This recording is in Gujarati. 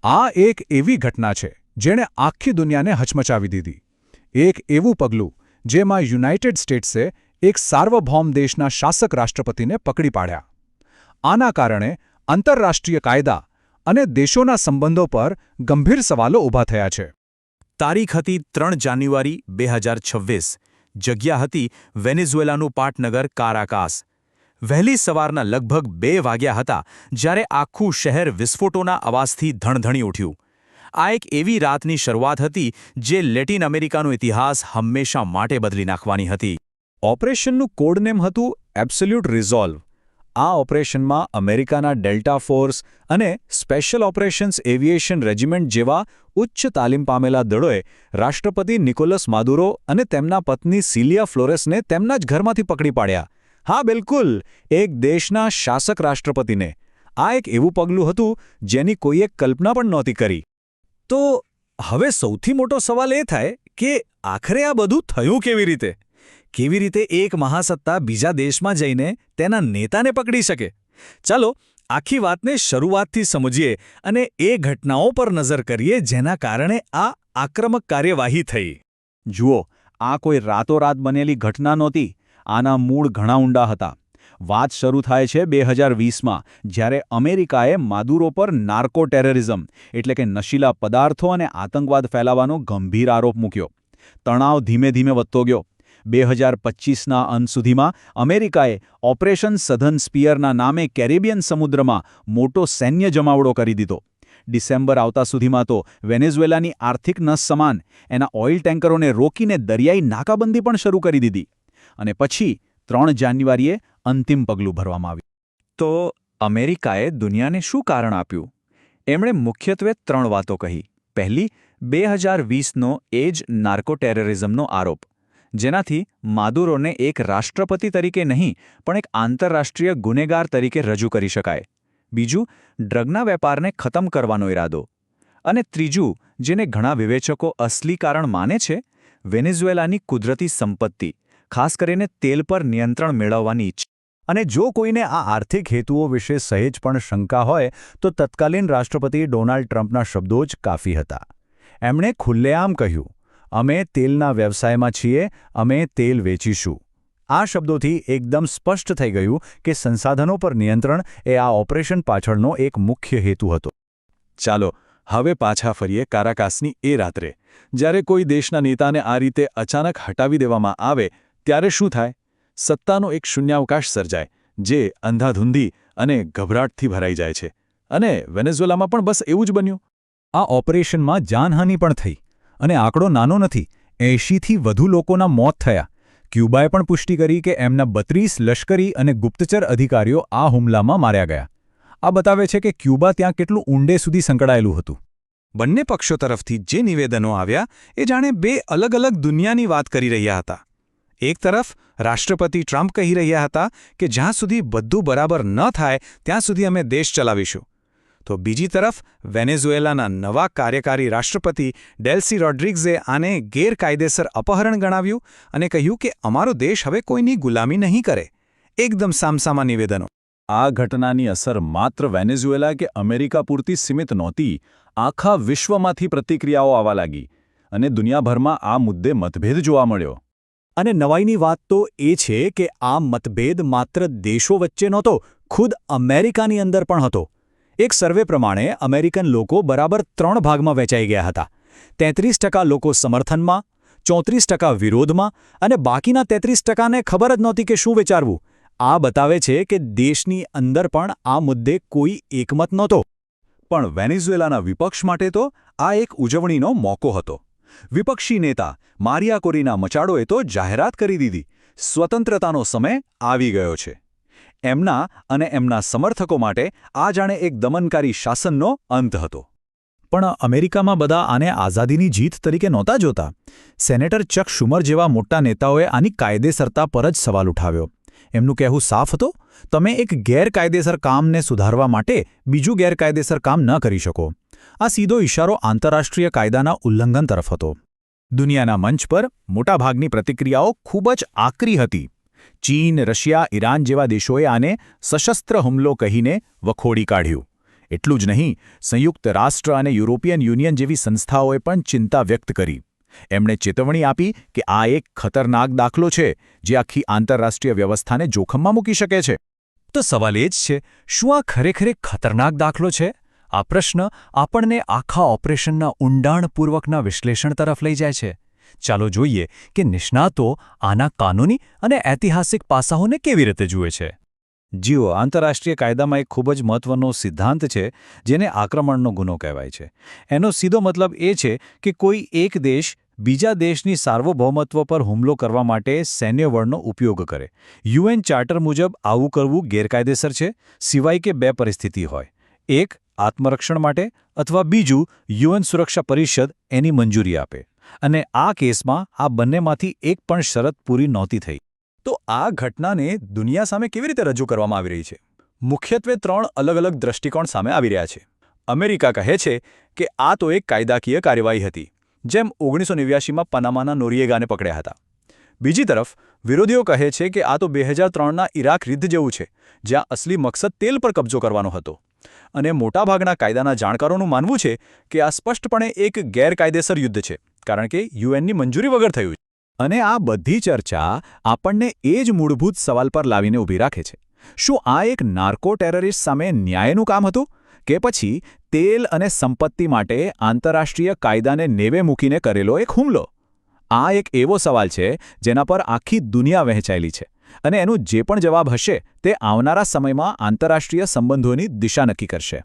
આ એક એવી ઘટના છે જેણે આખી દુનિયાને હચમચાવી દીધી. એક એવું પગલું જેમાં યુનાઇટેડ સ્ટેટ્સે એક સાર્વભૌમ દેશના શાસક રાષ્ટ્રપતિને પકડી પાડ્યા. આના કારણે આંતરરાષ્ટ્રીય કાયદા અને દેશોના સંબંધો પર ગંભીર સવાલો ઊભા થયા છે. તારીખ હતી 3 જાન્યુઆરી 2026. જગ્યા હતી વેનેઝુએલાનું પાટનગર કારાકાસ. વહેલી સવારના લગભગ 2 વાગ્યા હતા જ્યારે આખું શહેર વિસ્ફોટોના અવાજથી ધણધણી ઉઠ્યું. આ એક એવી રાતની શરૂઆત હતી જે લેટિન અમેરિકાનો ઇતિહાસ હંમેશા માટે બદલી નાખવાની હતી. ઓપરેશનનું કોડનેમ હતું એબ્સોલ્યુટ રિઝોલ્વ. આ ઓપરેશનમાં અમેરિકાના ડેલ્ટા ફોર્સ અને સ્પેશિયલ ઓપરેશન્સ એવિએશન રેજિમેન્ટ જેવા ઉચ્ચ તાલીમ પામેલા દળોએ રાષ્ટ્રપતિ નિકોલસ માદુરો અને તેમના પત્ની સિલિયા ફ્લોરેસને તેમના જ ઘરમાંથી પકડી પાડ્યા. હા, બિલકુલ, એક દેશના શાસક રાષ્ટ્રપતિને. આ એક એવું પગલું હતું જેની કોઈએ કલ્પના પણ નહોતી કરી. તો હવે સૌથી મોટો સવાલ એ થાય કે આખરે આ બધું થયું કેવી રીતે? કેવી રીતે એક મહાસત્તા બીજા દેશમાં જઈને તેના નેતાને પકડી શકે? ચાલો આખી વાતને શરૂઆતથી સમજીએ અને એ ઘટનાઓ પર નજર કરીએ જેના કારણે આ આક્રમક કાર્યવાહી થઈ. જુઓ, આ કોઈ રાતોરાત બનેલી ઘટના નહોતી. આના મૂળ ઘણા ઊંડા હતા. વાત શરૂ થાય છે 2020માં, જ્યારે અમેરિકાએ માદુરો પર નાર્કો ટેરરિઝમ એટલે કે નશીલા પદાર્થો અને આતંકવાદ ફેલાવવાનો ગંભીર આરોપ મૂક્યો. તણાવ ધીમે ધીમે વધતો ગયો. 2025ના અંત સુધીમાં અમેરિકાએ ઓપરેશન સધર્ન સ્પિયરના નામે કેરેબિયન સમુદ્રમાં મોટો સૈન્ય જમાવડો કરી દીધો. ડિસેમ્બર આવતા સુધીમાં તો વેનેઝુએલાની આર્થિક નસ સમાન એના ઓઇલ ટેન્કરોને રોકીને દરિયાઈ નાકાબંધી પણ શરૂ કરી દીધી. અને પછી 3 જાન્યુઆરીએ અંતિમ પગલું ભરવામાં આવ્યું. તો અમેરિકાએ દુનિયાને શું કારણ આપ્યું? એમણે મુખ્યત્વે 3 વાતો કહી. પહેલી, 2020નો એ જ નાર્કો ટેરરિઝમનો આરોપ, જેનાથી માદુરોને એક રાષ્ટ્રપતિ તરીકે નહીં પણ એક આંતરરાષ્ટ્રીય ગુનેગાર તરીકે રજૂ કરી શકાય. બીજું, ડ્રગના વેપારને ખતમ કરવાનો ઈરાદો. અને ત્રીજું, જેને ઘણા વિવેચકો અસલી કારણ માને છે, વેનેઝુએલાની કુદરતી સંપત્તિ, ખાસ કરીને તેલ પર નિયંત્રણ મેળવવાની ઈચ્છા. અને જો કોઈને આ આર્થિક હેતુઓ વિશે સહેજ પણ શંકા હોય તો તત્કાલીન રાષ્ટ્રપતિ ડોનાલ્ડ ટ્રમ્પના શબ્દો જ કાફી હતા. એમણે ખુલ્લેઆમ કહ્યું, અમે તેલના વ્યવસાયમાં છીએ, અમે તેલ વેચીશું. આ શબ્દોથી એકદમ સ્પષ્ટ થઈ ગયું કે સંસાધનો પર નિયંત્રણ એ આ ઓપરેશન પાછળનો એક મુખ્ય હેતુ હતો. ચાલો હવે પાછા ફરીએ કારાકાસની એ રાત્રે. જ્યારે કોઈ દેશના નેતાને આ રીતે અચાનક હટાવી દેવામાં આવે ત્યારે શું થાય? સત્તાનો એક શૂન્યાવકાશ સર્જાય જે અંધાધૂંધી અને ગભરાટથી ભરાઈ જાય છે. અને વેનેઝુએલામાં પણ બસ એવું જ બન્યું. આ ઓપરેશનમાં જાનહાનિ પણ થઈ. અને આંકડો નાનો નથી, 80થી વધુ લોકોના મોત થયા. ક્યુબાએ પણ પુષ્ટિ કરી કે એમના 32 લશ્કરી અને ગુપ્તચર અધિકારીઓ આ હુમલામાં માર્યા ગયા. આ બતાવે છે કે ક્યુબા ત્યાં કેટલું ઊંડે સુધી સંકળાયેલું હતું. બંને પક્ષો તરફથી જે નિવેદનો આવ્યા એ જાણે 2 અલગ અલગ દુનિયાની વાત કરી રહ્યા હતા. એક તરફ રાષ્ટ્રપતિ ટ્રમ્પ કહી રહ્યા હતા કે જ્યાં સુધી બધું બરાબર ન થાય ત્યાં સુધી અમે દેશ ચલાવીશું. તો બીજી તરફ વેનેઝુએલાના નવા કાર્યકારી રાષ્ટ્રપતિ ડેલ્સી રોડ્રિગ્ઝે આને ગેરકાયદેસર અપહરણ ગણાવ્યું અને કહ્યું કે અમારો દેશ હવે કોઈની ગુલામી નહીં કરે. એકદમ સામસામા નિવેદનો. આ ઘટનાની અસર માત્ર વેનેઝુએલા કે અમેરિકા પૂરતી સીમિત નહોતી. આખા વિશ્વમાંથી પ્રતિક્રિયાઓ આવવા લાગી અને દુનિયાભરમાં આ મુદ્દે મતભેદ જોવા મળ્યો. અને નવાઈની વાત તો એ છે કે આ મતભેદ માત્ર દેશો વચ્ચે નહોતો, ખુદ અમેરિકાની અંદર પણ હતો. એક સર્વે પ્રમાણે અમેરિકન લોકો બરાબર 3 ભાગમાં વહેંચાઈ ગયા હતા. 33% લોકો સમર્થનમાં, 34% વિરોધમાં અને બાકીના 33%ને ખબર જ નહોતી કે શું વિચારવું. આ બતાવે છે કે દેશની અંદર પણ આ મુદ્દે કોઈ એકમત નહોતો. પણ વેનેઝુએલાના વિપક્ષ માટે તો આ એક ઉજવણીનો મોકો હતો. વિપક્ષી નેતા મારિયા કોરિના મચાડોએ તો જાહેરાત કરી દીધી, સ્વતંત્રતાનો સમય આવી ગયો છે. એમના અને એમના સમર્થકો માટે આ જાણે એક દમનકારી શાસનનો અંત હતો. પણ અમેરિકામાં બધા આને આઝાદીની જીત તરીકે નહોતા જોતા. સેનેટર ચક શુમર જેવા મોટા નેતાઓએ આની કાયદેસરતા પર જ સવાલ ઉઠાવ્યો. એમનું કહેવું સાફ હતો, તમે એક ગેરકાયદેસર કામને સુધારવા માટે બીજું ગેરકાયદેસર કામ ન કરી શકો. આ સીધો ઇશારો આંતરરાષ્ટ્રીય કાયદાના ઉલ્લંઘન તરફ હતો. દુનિયાના મંચ પર મોટાભાગની પ્રતિક્રિયાઓ ખૂબ જ આકરી હતી. ચીન, રશિયા, ઈરાન જેવા દેશોએ આને સશસ્ત્ર હુમલો કહીને વખોડી કાઢ્યું. એટલું જ નહીં, સંયુક્ત રાષ્ટ્ર અને યુરોપિયન યુનિયન જેવી સંસ્થાઓએ પણ ચિંતા વ્યક્ત કરી. એમણે ચેતવણી આપી કે આ એક ખતરનાક દાખલો છે જે આખી આંતરરાષ્ટ્રીય વ્યવસ્થાને જોખમમાં મૂકી શકે છે. તો સવાલ એ જ છે, શું આ ખરેખર એક ખતરનાક દાખલો છે? આ પ્રશ્ન આપણને આખા ઓપરેશનના ઊંડાણપૂર્વકના વિશ્લેષણ તરફ લઈ જાય છે. ચાલો જોઈએ કે નિષ્ણાતો આના કાનૂની અને ઐતિહાસિક પાસાઓને કેવી રીતે જુએ છે. જીઓ, આંતરરાષ્ટ્રીય કાયદામાં એક ખૂબ જ મહત્વનો સિદ્ધાંત છે જેને આક્રમણનો ગુનો કહેવાય છે. એનો સીધો મતલબ એ છે કે કોઈ એક દેશ બીજા દેશની સાર્વભૌમત્વ પર હુમલો કરવા માટે સૈન્ય બળનો ઉપયોગ કરે. યુએન ચાર્ટર મુજબ આવું કરવું ગેરકાયદેસર છે, સિવાય કે બે પરિસ્થિતિ હોય. એક, આત્મરક્ષણ માટે, અથવા બીજું, યુએન સુરક્ષા પરિષદ એની મંજૂરી આપે. અને આ કેસમાં આ બંનેમાંથી એક પણ શરત પૂરી નહોતી થઈ. તો આ ઘટનાને દુનિયા સામે કેવી રીતે રજૂ કરવામાં આવી રહી છે? મુખ્યત્વે 3 અલગ અલગ દ્રષ્ટિકોણ સામે આવી રહ્યા છે. અમેરિકા કહે છે કે આ તો એક કાયદાકીય કાર્યવાહી હતી, જેમ 1989માં પનામાના નોરિએગાને પકડ્યા હતા. બીજી તરફ વિરોધીઓ કહે છે કે આ તો 2003ના ઇરાક યુદ્ધ જેવું છે, જ્યાં અસલી મકસદ તેલ પર કબજો કરવાનો હતો. અને મોટાભાગના કાયદાના જાણકારોનું માનવું છે કે આ સ્પષ્ટપણે એક ગેરકાયદેસર યુદ્ધ છે, કારણ કે યુએનની મંજૂરી વગર થયું છે. અને આ બધી ચર્ચા આપણને એ જ મૂળભૂત સવાલ પર લાવીને ઊભી રાખે છે. શું આ એક નાર્કો ટેરરિસ્ટ સામે ન્યાયનું કામ હતું, કે પછી તેલ અને સંપત્તિ માટે આંતરરાષ્ટ્રીય કાયદાને નેવે મૂકીને કરેલો એક હુમલો? આ એક એવો સવાલ છે જેના પર આખી દુનિયા વહેંચાયેલી છે, અને એનું જે પણ જવાબ હશે તે આવનારા સમયમાં આંતરરાષ્ટ્રીય સંબંધોની દિશા નક્કી કરશે.